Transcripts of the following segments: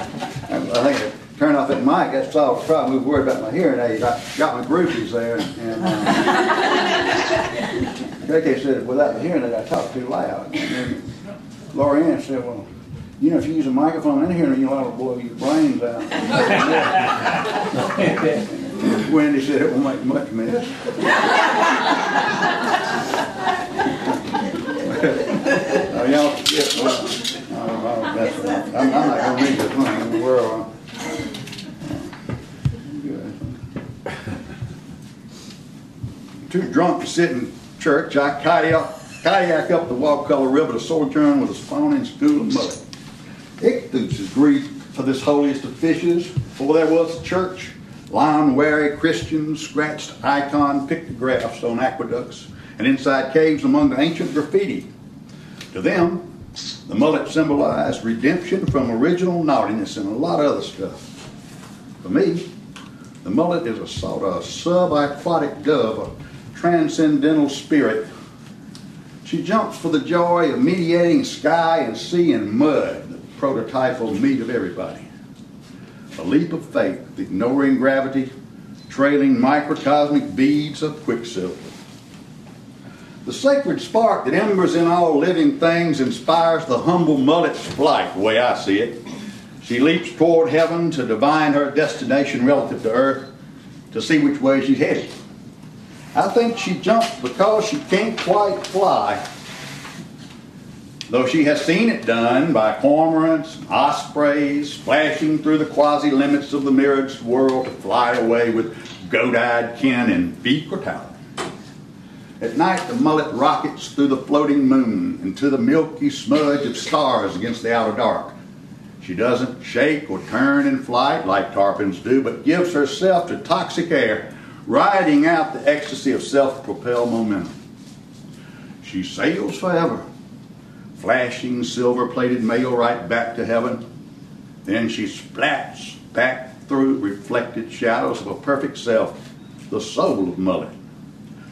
think I turned off that mic. That solved the problem. We were worried about my hearing aids. I got my groupies there, and KK said, without the hearing aid, I talk too loud. And then Laura Ann said, well, you know, if you use a microphone in here, you're liable to blow your brains out. Wendy said it won't make much mess. Y'all forget, I'm not going to read this one in the world. Too drunk to sit in church, I kayak up the Wakulla River to sojourn with a spawning school of mud. Ichthus is Greek for this holiest of fishes. Before there was a church, lion-wary Christians scratched icon pictographs on aqueducts and inside caves among the ancient graffiti. To them, the mullet symbolized redemption from original naughtiness and a lot of other stuff. For me, the mullet is a sort of subaquatic dove, a transcendental spirit. She jumps for the joy of mediating sky and sea and mud, the prototypal meat of everybody. A leap of faith, ignoring gravity, trailing microcosmic beads of quicksilver. The sacred spark that embers in all living things inspires the humble mullet's flight, the way I see it. She leaps toward heaven to divine her destination relative to earth, to see which way she's headed. I think she jumps because she can't quite fly, though she has seen it done by cormorants, ospreys, splashing through the quasi-limits of the mirrored world to fly away with goat-eyed kin and feet or talons. At night, the mullet rockets through the floating moon into the milky smudge of stars against the outer dark. She doesn't shake or turn in flight like tarpons do, but gives herself to toxic air, riding out the ecstasy of self-propelled momentum. She sails forever, flashing silver-plated mail right back to heaven. Then she splats back through reflected shadows of a perfect self, the soul of mullet,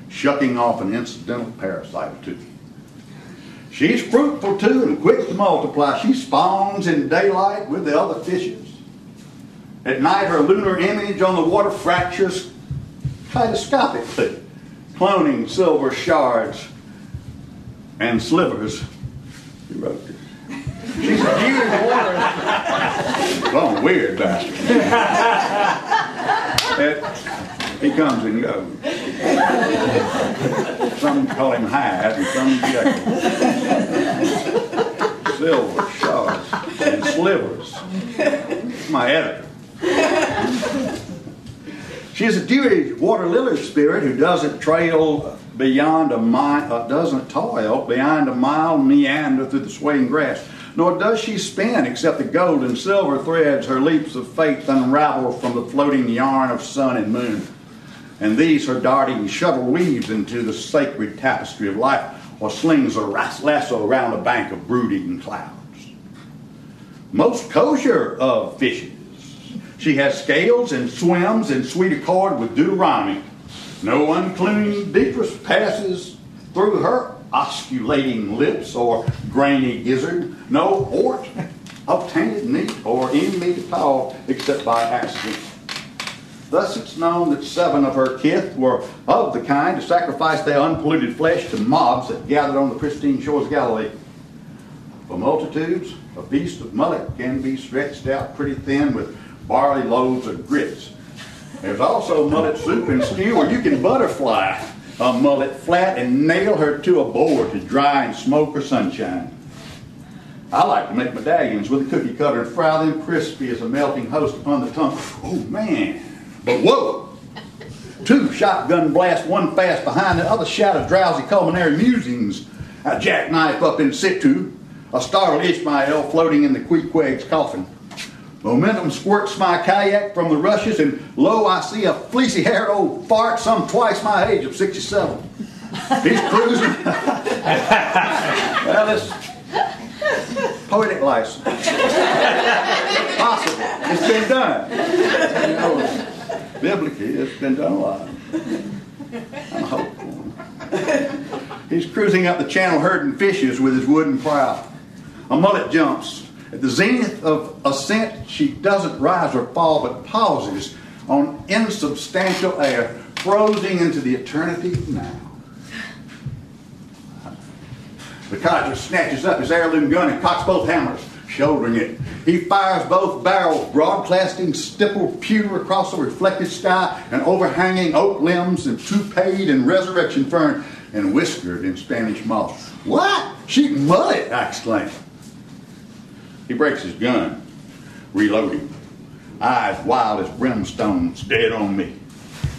shucking off an incidental parasite or two. She's fruitful too and quick to multiply. She spawns in daylight with the other fishes. At night, her lunar image on the water fractures kaleidoscopically, cloning silver shards and slivers. Who wrote this? She's a beauty of the water. Some weird bastard. He comes and goes. Some call him Hyde and some Jekyll. Silver shards and slivers. My editor. She is a dewy water lily spirit who doesn't toil beyond a mile meander through the swaying grass. Nor does she spin, except the gold and silver threads her leaps of faith unravel from the floating yarn of sun and moon. And these her darting shuttle weaves into the sacred tapestry of life, or slings a lasso around a bank of brooding clouds. Most kosher of fishes, she has scales and swims in sweet accord with Deuteronomy. No unclean deepest passes through her osculating lips or grainy gizzard. No ort of tainted meat or any meat at all, except by accident. Thus it's known that 7 of her kith were of the kind to sacrifice their unpolluted flesh to mobs that gathered on the pristine shores of Galilee. For multitudes, a feast of mullet can be stretched out pretty thin with barley loaves of grits. There's also mullet soup and stew where you can butterfly a mullet flat and nail her to a board to dry in smoke or sunshine. I like to make medallions with a cookie cutter and fry them crispy as a melting host upon the tongue. Oh man! But whoa! 2 shotgun blasts, one fast behind the other shout of drowsy culinary musings. A jackknife up in situ, a startled Ishmael floating in the Queequeg's coffin. Momentum squirts my kayak from the rushes, and lo, I see a fleecy-haired old fart some twice my age of 67. He's cruising. Well, it's poetic license. Possible. It's been done. You know, biblically, it's been done a lot. I'm hopeful. He's cruising up the channel herding fishes with his wooden prow. A mullet jumps At the zenith of ascent, she doesn't rise or fall, but pauses on insubstantial air, frozen into the eternity now. The codger snatches up his heirloom gun and cocks both hammers, shouldering it. He fires both barrels, broadcasting stippled pewter across the reflected sky and overhanging oak limbs and toupee and resurrection fern and whiskered in Spanish moss. What? Sheep mullet, I exclaim. He breaks his gun, reloading, eyes wild as brimstones, dead on me.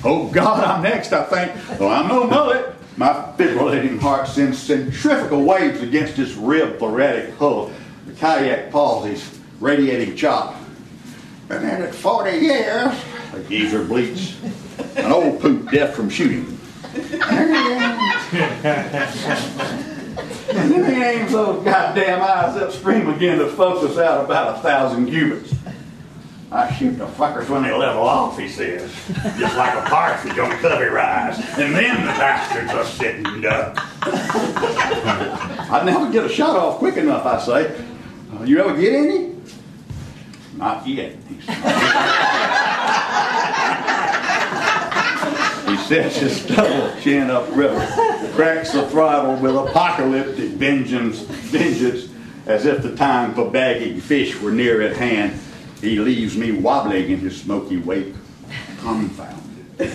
Oh God, I'm next, I think. Well, I'm no mullet. My fibrillating heart sends centrifugal waves against his rib thoracic hull. The kayak pauses, radiating chop. Been in it 40 years. The geezer bleats. An old poop deaf from shooting. And then he aims those goddamn eyes upstream again to focus out about 1,000 cubits. I shoot the fuckers when they level off, he says. Just like a partridge on cubby rise. And then the bastards are sitting duck. I'd never get a shot off quick enough, I say. You ever get any? Not yet, he says. He sets his stubble chin upriver, cracks the throttle with apocalyptic vengeance, as if the time for bagging fish were near at hand. He leaves me wobbling in his smoky wake, confounded.